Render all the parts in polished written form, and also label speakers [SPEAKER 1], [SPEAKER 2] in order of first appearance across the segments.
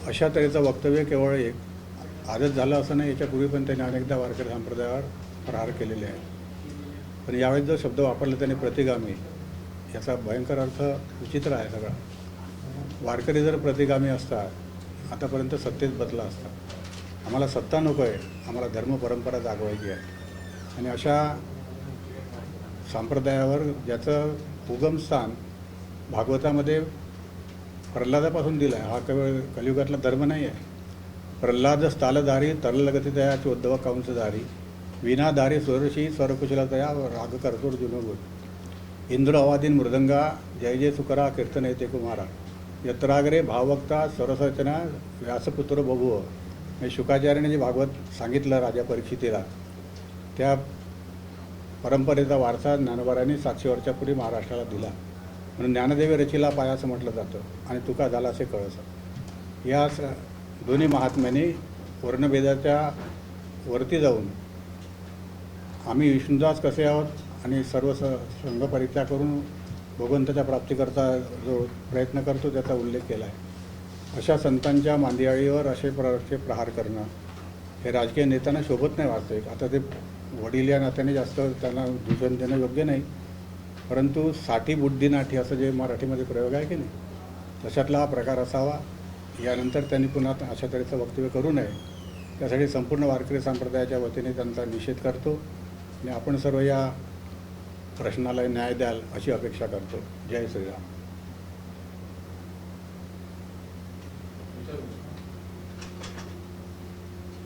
[SPEAKER 1] अशा तऱ्हेचं वक्तव्य केवळ एक आजच झालं असं नाही, याच्यापूर्वी पण त्यांनी अनेकदा वारकरी संप्रदायावर प्रहार केलेले आहे. पण यावेळेस जो शब्द वापरला त्याने प्रतिगामी, याचा भयंकर अर्थ विचित्र आहे सगळा. वारकरी जर प्रतिगामी असतात आतापर्यंत सत्तेत बसला असता. आम्हाला सत्ता नको आहे, आम्हाला धर्म परंपरा जागवायची आहे. आणि अशा संप्रदायावर ज्याचं उगमस्थान भागवतामध्ये प्रल्हादापासून दिलं आहे, हा केवळ कलियुगातला धर्म नाही आहे. प्रल्हाद स्थालधारी तरलगतितया चोद्धव कंसधारी विनाधारी स्वरशी स्वरकुशलतया राग करतोर जुनोगुण इंद्र अवादीन मृदंगा जय जय सुकरा कीर्तन येते कुमारा यत्राग्रे भाववक्ता स्वरसरचना व्यासपुत्र बभुव. म्हणजे शुकाचार्याने जे भागवत सांगितलं राजा परीक्षितीला, त्या परंपरेचा वारसा ज्ञानोबारांनी 700 वर्षापूर्वी महाराष्ट्राला दिला. म्हणून ज्ञानदेवी रचिला पाया असं म्हटलं जातं आणि तुका झाला असे कळस. या दोन्ही महात्म्यांनी वर्णभेदाच्या वरती जाऊन आम्ही विष्णुदास कसे आहोत आणि सर्व संघ परित्याग करून भगवंताच्या प्राप्तीकरता जो प्रयत्न करतो त्याचा उल्लेख केला आहे. अशा संतांच्या मांदियाळीवर असे प्रहार करणं हे राजकीय नेत्यांना शोभत नाही वास्तविक. आता ते वडील या नात्याने जास्त त्यांना दूषण देणं योग्य नाही, परंतु साठी बुद्धीनाठी असं जे मराठीमध्ये प्रयोग आहे की नाही, तशातला हा प्रकार असावा. यानंतर त्यांनी पुन्हा अशा तऱ्हेचं वक्तव्य करू नये, त्यासाठी संपूर्ण वारकरी संप्रदायाच्या वतीने त्यांचा निषेध करतो आणि आपण सर्व या प्रश्नाला न्याय द्याल अशी अपेक्षा करतो. जय श्रीराम.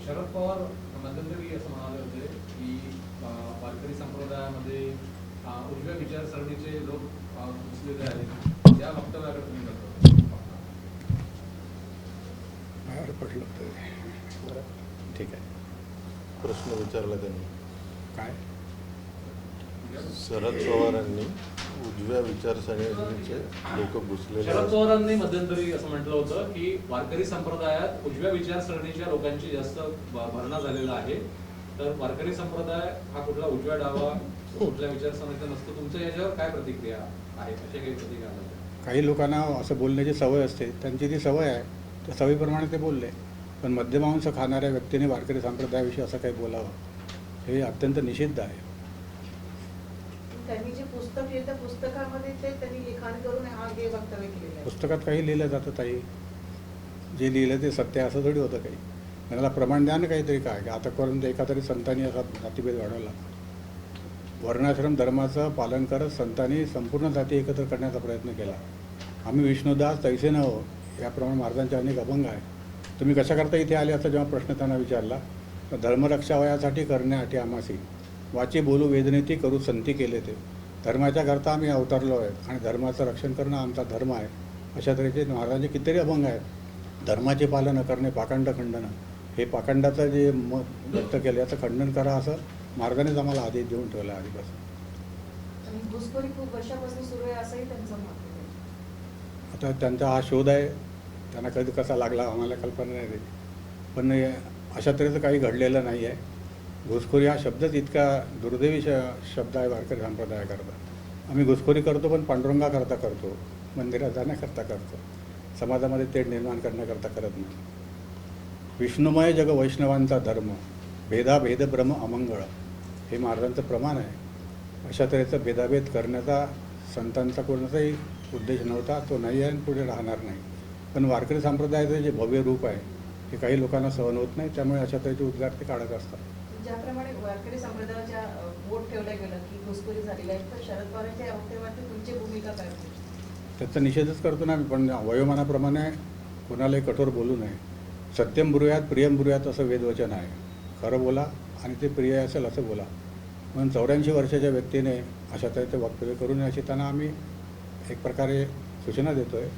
[SPEAKER 2] शरद पवार मध्यंतरी असं म्हणाले होते की वारकरी संप्रदायामध्ये उजव्या विचारसरणीचे लोक घुसलेले आहेत. या वक्तव्याकडे तुम्ही करतो
[SPEAKER 1] पडलं ठीक आहे.
[SPEAKER 3] प्रश्न विचारला त्यांनी
[SPEAKER 1] काय?
[SPEAKER 3] शरद पवारांनी उजव्या विचारसरणीचे लोक घुसलेले.
[SPEAKER 2] शरद पवारांनी मध्यंतरी असं म्हटलं होतं की वारकरी संप्रदायात उजव्या विचारसरणीच्या लोकांची जास्त भरणा झालेला आहे. तर वारकरी संप्रदाय हा कुठला उजव्या डावा कुठल्या विचारसरणीचा नसतो. तुमच्या याच्यावर काय प्रतिक्रिया आहे? अशा काही प्रतिक्रिया?
[SPEAKER 1] काही लोकांना असं बोलण्याची सवय असते, त्यांची ती सवय आहे, त्या सवयीप्रमाणे ते बोलले. पण मध्यमांश खाणाऱ्या व्यक्तीने वारकरी संप्रदायाविषयी असं काही बोलावं हे अत्यंत निषिद्ध आहे.
[SPEAKER 4] त्यांनी जे पुस्तक लिहिलं त्या पुस्तकामध्ये ते त्यांनी लिखाण करून हे वक्तव्य केलेलं आहे.
[SPEAKER 1] पुस्तकात काही लिहिलं जातं ताई, जे लिहिलं ते सत्य असं थोडी होतं. काही त्यांना प्रमाण द्या ना काहीतरी. काय आतापर्यंत एका तरी संतांनी असा जातीभेद वाढवला. वर्णाश्रम धर्माचं पालन करत संतांनी संपूर्ण जाती एकत्र करण्याचा प्रयत्न केला. आम्ही विष्णुदास तैसे न हो याप्रमाणे महाराजांचे अनेक अभंग आहे. तुम्ही कशा करता इथे आले असा जेव्हा प्रश्न त्यांना विचारला तर धर्मरक्षा वयासाठी करण्यासाठी आम्हासी वाचे बोलू वेदनेती करू संती केले ते. धर्माच्या करता आम्ही अवतरलो आहे आणि धर्माचं रक्षण करणं आमचा धर्म आहे. अशा तऱ्हेचे महाराजांचे कितीतरी अभंग आहेत. धर्माचे पालन करणे पाखंड खंडन, हे पाखंडाचं जे मत व्यक्त केलं याचं खंडन करा असं महाराजांनीच आम्हाला आदेश देऊन ठेवला आधीपासून.
[SPEAKER 4] आणि घुसखोरी खूप वर्षापासून सुरू आहे असंही त्यांचं मत आहे.
[SPEAKER 1] आता त्यांचा हा शोध आहे, त्यांना कधी कसा लागला आम्हाला कल्पना नाही त्याची. पण अशा तऱ्हेचं काही घडलेलं नाही आहे. घुसखोरी हा शब्दच इतका दुर्दैवी शब्द आहे वारकरी संप्रदायाकरता. आम्ही घुसखोरी करतो पण पांडुरंगा करता करतो, मंदिरात जाण्याकरता करतो, समाजामध्ये तेढ निर्माण करण्याकरता करत नाही. विष्णुमय जग वैष्णवांचा धर्म, भेदाभेद भ्रम अमंगळ हे महाराजांचं प्रमाण आहे. अशा तऱ्हेचा भेदाभेद करण्याचा संतांचा कोणाचाही उद्देश नव्हता, तो नाही आहे आणि पुढे राहणार नाही. पण वारकरी संप्रदायाचं जे भव्य रूप आहे ते काही लोकांना सहन होत नाही, त्यामुळे अशा तऱ्हेचे उद्गार ते काढत असतात.
[SPEAKER 4] ज्याप्रमाणे वारकरी संप्रदायाच्या वोट ठेवल्या गेलं की घुसखोरी झालेली आहे, तर शरद पवारांच्या वक्तव्यावरती तुमची भूमिका काय होती?
[SPEAKER 1] त्याचा निषेधच करतो ना आम्ही, पण वयोमानाप्रमाणे कोणालाही कठोर बोलू नये. सत्यम ब्रुयात प्रियम ब्रुयात असं वेदवचन आहे. खरं बोला आणि ते प्रिय असेल असं बोला. म्हणून 84 वर्षाच्या व्यक्तीने अशा तऱ्हेचे वक्तव्य करू नये अशी त्यांना आम्ही एक प्रकारे सूचना देतो आहे.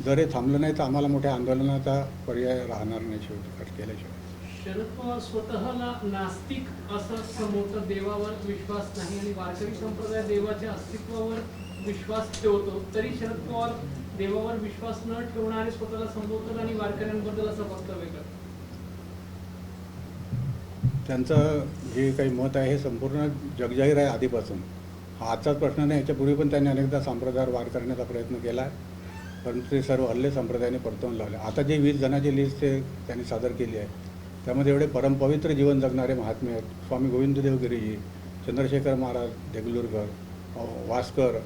[SPEAKER 1] जर हे थांबलं नाही तर आम्हाला मोठ्या आंदोलनाचा पर्याय राहणार नाही शेवटी केल्याशिवाय.
[SPEAKER 5] शरद पवार स्वतःला नास्तिक असं समोरचा, देवावर विश्वास नाही आणि वारकरी संप्रदाय देवाच्या अस्तित्वावर विश्वास ठेवतो, तरी शरद पवार देवावर विश्वास न ठेवणारे स्वतःला संबोधतात आणि वारकऱ्यांबद्दल असं वक्तव्य करतात.
[SPEAKER 1] त्यांचं जे काही मत आहे हे संपूर्ण जगजाहीर आहे आधीपासून. हा आजचाच प्रश्न नाही, याच्यापूर्वी पण त्यांनी अनेकदा संप्रदायावर वार करण्याचा प्रयत्न केला आहे. परंतु ते सर्व हल्ले संप्रदायाने परतवून लावले. आता जे 20 जणांची लिस्ट ते त्यांनी सादर केली आहे त्यामध्ये एवढे परमपवित्र जीवन जगणारे महात्मे आहेत. स्वामी गोविंददेव गिरीजी, चंद्रशेखर महाराज देगलूरकर, वास्कर,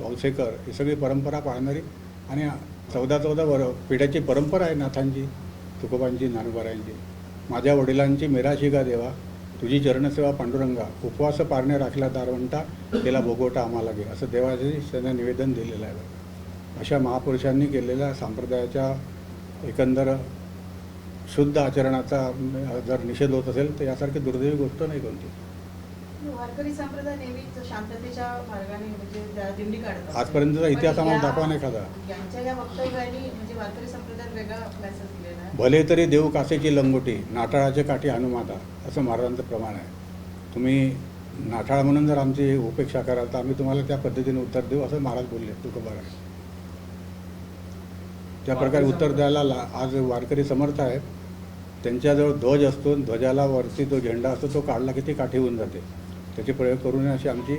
[SPEAKER 1] औसेकर, ही सगळी परंपरा पाळणारी आणि 14 पिढ्याची परंपरा आहे नाथांची, तुकोबांची, ज्ञानोबारायांची. माझ्या वडिलांची मेराशी का देवा, तुझी चरणसेवा पांडुरंगा, उपवास पारणे राखला दारवंटा, केला भोगवटा आम्हाला घे, असं देवाचे त्यांना निवेदन दिलेलं आहे. अशा महापुरुषांनी केलेल्या संप्रदायाच्या एकंदर शुद्ध आचरणाचा जर निषेध होत असेल तर यासारखी दुर्दैवी गोष्ट नाही कोणती.
[SPEAKER 4] वारकरी संप्रदाय नेहमीच शांततेच्या मार्गाने म्हणजे दिंडी काढतात.
[SPEAKER 1] आजपर्यंतचा इतिहास
[SPEAKER 4] पण
[SPEAKER 1] आम्हाला
[SPEAKER 4] या-
[SPEAKER 1] दाखवा नाही एखादा.
[SPEAKER 4] यांच्या या वक्तव्याने म्हणजे वारकरी संप्रदायात वेगळा मेसेज दिलेला आहे.
[SPEAKER 1] भले तरी देऊ कासेची लंगोटी, नाठाळाचे काठी हनुमाता, असं महाराजांचं प्रमाण आहे. तुम्ही नाठाळ म्हणून जर आमची उपेक्षा कराल तर आम्ही तुम्हाला त्या पद्धतीने उत्तर देऊ, असं महाराज बोलले तुकोबाराय. त्या प्रकारे उत्तर द्यायला आज वारकरी समर्थ आहेत. त्यांच्याजवळ ध्वज असतो, ध्वजाला वरती तो झेंडा असतो, तो काढला की ती काठी होऊन जाते. त्याचे प्रयोग करू नये अशी आमची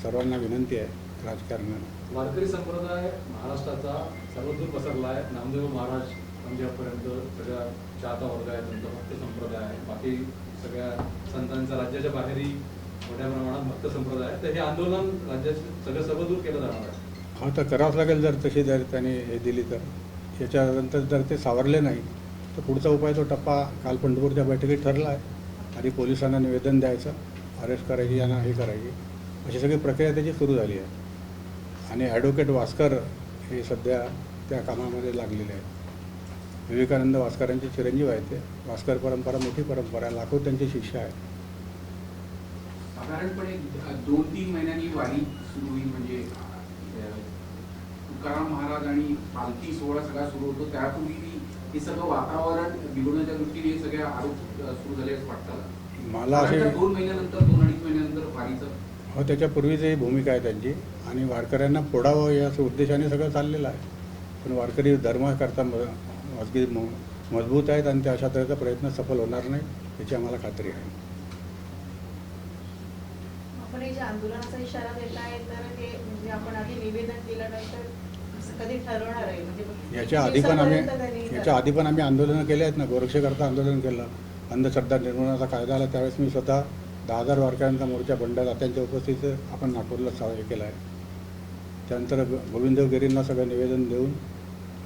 [SPEAKER 1] सर्वांना विनंती आहे राजकारणाने.
[SPEAKER 2] वारकरी संप्रदाय महाराष्ट्राचा सर्वदूर पसरला आहे. नामदेव महाराज पंजाबपर्यंत सगळ्या चाहता वर्ग आहे, नंतर भक्त संप्रदाय आहे, बाकी सगळ्या संतांचा राज्याच्या बाहेरही मोठ्या प्रमाणात भक्त संप्रदाय आहे. तर हे आंदोलन राज्याचे सगळं सर्वदूर केलं जाणार आहे.
[SPEAKER 1] हा तर करावंच लागेल. जर तशी जर त्यांनी हे दिली तर. याच्यानंतर जर ते सावरले नाही तर पुढचा उपाय तो टप्पा काल पंढरपूरच्या बैठकीत ठरला आहे. आधी पोलिसांना निवेदन द्यायचं, अरेस्ट करायची, यांना हे करायची, अशी सगळी प्रक्रिया त्याची सुरू झाली आहे. आणि ॲडव्होकेट वास्कर हे सध्या त्या कामामध्ये लागलेले आहेत. विवेकानंद वास्करांचे चिरंजीव आहेत ते. वास्कर परंपरा मोठी परंपरा आहे, लाखो त्यांचे शिष्य आहेत.
[SPEAKER 6] साधारणपणे 2-3 महिन्यांनी वारी सुरू होईल. म्हणजे तुकाराम महाराज आणि पालखी सोहळा सगळा सुरू होतो, त्यापूर्वी हे सगळं वातावरण बिघडण्याच्या दृष्टीने हे सगळे आरोप सुरू झाले असं वाटतं.
[SPEAKER 1] मला असे
[SPEAKER 6] 2 महिन्यानंतर 2-2.5 महिन्यानंतर वारीचं
[SPEAKER 1] हो त्याच्यापूर्वीच ही भूमिका आहे त्यांची. आणि वारकऱ्यांना फोडावं या उद्देशाने सगळं चाललेलं आहे. पण वारकरी धर्म करता अगदी मजबूत आहेत आणि त्या अशा तऱ्हेचा प्रयत्न सफल होणार नाही याची आम्हाला खात्री आहे.
[SPEAKER 4] आपण हे जे आंदोलनाचा इशारा देत आहे तर ते म्हणजे आपण आधी निवेदन केल्यानंतर कधी ठरवणार आहे म्हणजे
[SPEAKER 1] याच्या आधी पण आम्ही आंदोलनं केले आहेत ना. गोरक्षेकरता आंदोलन केलं, अंधश्रद्धा निर्मूलनाचा कायदा आला त्यावेळेस मी स्वतः 10,000 वारकऱ्यांचा मोर्चा बंड त्यांच्या उपस्थितीत आपण नागपूरला हे केला आहे. त्यानंतर गोविंददेव गिरींना सगळं निवेदन देऊन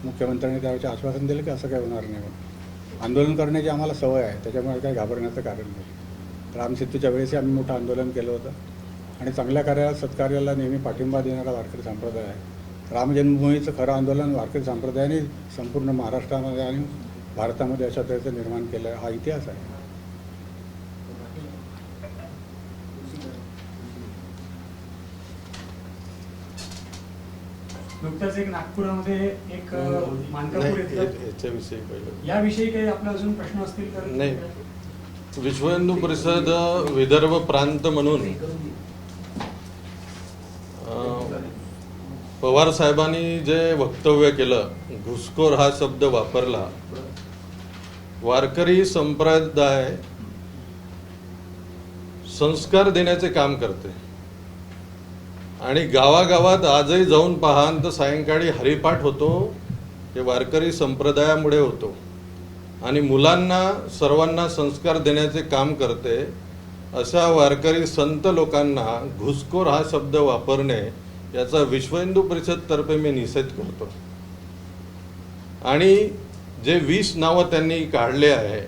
[SPEAKER 1] मुख्यमंत्र्यांनी त्यावेळेचे आश्वासन दिलं की असं काही होणार नाही म्हणून. आंदोलन करण्याची आम्हाला सवय आहे, त्याच्यामुळे काही घाबरण्याचं कारण नाही. रामसेतूच्या वेळेसही आम्ही मोठं आंदोलन केलं होतं आणि चांगल्या कार्याला सत्कार्याला नेहमी पाठिंबा देणारा वारकरी संप्रदाय आहे. राम जन्मभूमीचं खरं आंदोलन वारकरी संप्रदायाने संपूर्ण महाराष्ट्रामध्ये आणि भारतामध्ये अशा तऱ्हेचं निर्माण केलं आहे. हा इतिहास आहे.
[SPEAKER 7] नुकत्याच एक नागपुरामध्ये एक मानकापूर
[SPEAKER 3] नाही,
[SPEAKER 7] येतलं
[SPEAKER 3] याच्याविषयी पहिलं
[SPEAKER 7] याविषयी काही आपले अजून प्रश्न असतील तर
[SPEAKER 3] नाही. विश्व हिंदू परिषद विदर्भ प्रांत म्हणून पवार साहेबांनी जे वक्तव्य केलं, घुसखोर हा शब्द वापरला. वारकरी संप्रदाय संस्कार देण्याचे काम करते आणि गावागावात आजही जाऊन पहा तर सायंकाळी हरिपाठ होतो, हे वारकरी संप्रदायामुळे होतो आणि मुलांना सर्वांना संस्कार देण्याचे काम करते. अशा वारकरी संत लोकांना घुसखोर हा शब्द वापरणे याचा विश्व हिंदू परिषद तर्फे मी निषेध करतो. आणि जे 20 नावं त्यांनी काढले आहे,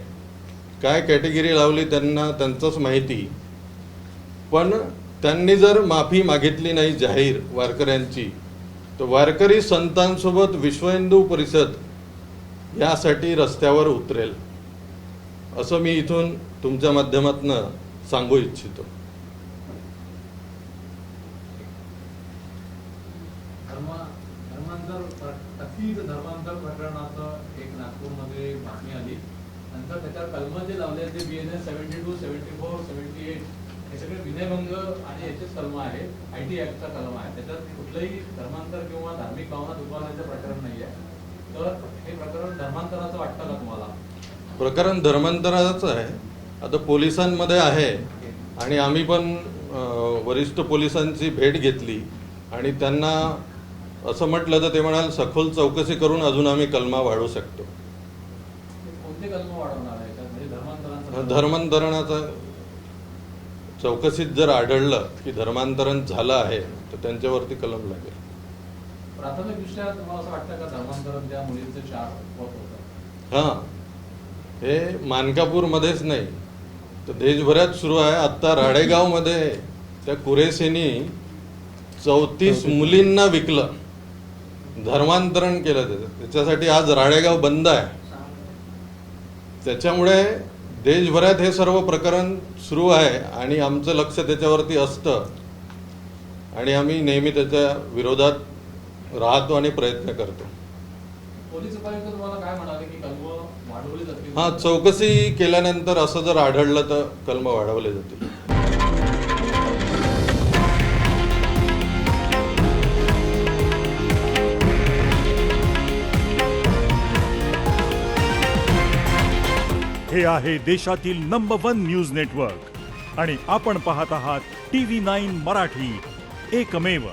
[SPEAKER 3] काय कॅटेगरी लावली त्यांना त्यांचंच माहिती. पण त्यांनी जर माफी मागितली नाही जाहीर वारकऱ्यांची तर वारकरी संतांसोबत विश्व हिंदू परिषद यासाठी रस्त्यावर उतरेल असं मी इथून तुमच्या माध्यमातून सांगू इच्छितो.
[SPEAKER 2] धर्मांतर प्रकरणाचं एक नागपूरमध्ये बातमी आली. नंतर त्याच्यावर कलम जे लावले ते BNS 72, 74, 78 हे सगळे विनयभंग आणि याचेच कलम आहे. IT ऍक्टचा कलम आहे. त्याच्यात कुठलंही धर्मांतर किंवा धार्मिक भावना दुखावण्याचं प्रकरण नाही आहे. तर हे प्रकरण धर्मांतराचं वाटतं का तुम्हाला?
[SPEAKER 3] प्रकरण धर्मांतराचं आहे. आता पोलिसांमध्ये आहे आणि आम्ही पण वरिष्ठ पोलिसांची भेट घेतली आणि त्यांना असं म्हटलं तर ते म्हणाल सखोल चौकशी करून अजून आम्ही कलमा वाढवू शकतो.
[SPEAKER 2] कोणते कलम वाढवणार आहे याच्यात? म्हणजे धर्मांतरांचा
[SPEAKER 3] धर्मांतरणाचा चौकशीत जर आढळलं की धर्मांतरण झालं आहे तर त्यांच्यावरती कलम लागेल.
[SPEAKER 2] प्राथमिकदृष्ट्या तुम्हाला असं वाटतं का धर्मांतरण त्या मुलींचे 4 होत होतं?
[SPEAKER 3] हां, हे मानकापूरमध्येच नाही तर देशभरात सुरू आहे. आत्ता राडेगावमध्ये त्या कुरेसेनी 34 मुलींना विकलं, धर्मांतरण केलं. त्याच्यासाठी आज राडेगाव बंद आहे. त्याच्यामुळे देशभरात हे सर्व प्रकरण सुरू आहे आणि आमचं लक्ष त्याच्यावरती असतं आणि आम्ही नेहमी त्याच्या विरोधात राहतो आणि प्रयत्न करतो.
[SPEAKER 2] पोलीस उपायुक्त तुम्हाला काय म्हणाले की कलम वाढवली जातील?
[SPEAKER 3] हां, चौकशी केल्यानंतर असं जर आढळलं तर कलम वाढवले जातील.
[SPEAKER 8] हे आहे देशातील नंबर 1 न्यूज नेटवर्क आणि आपण पाहत आहात TV9 मराठी, एकमेव.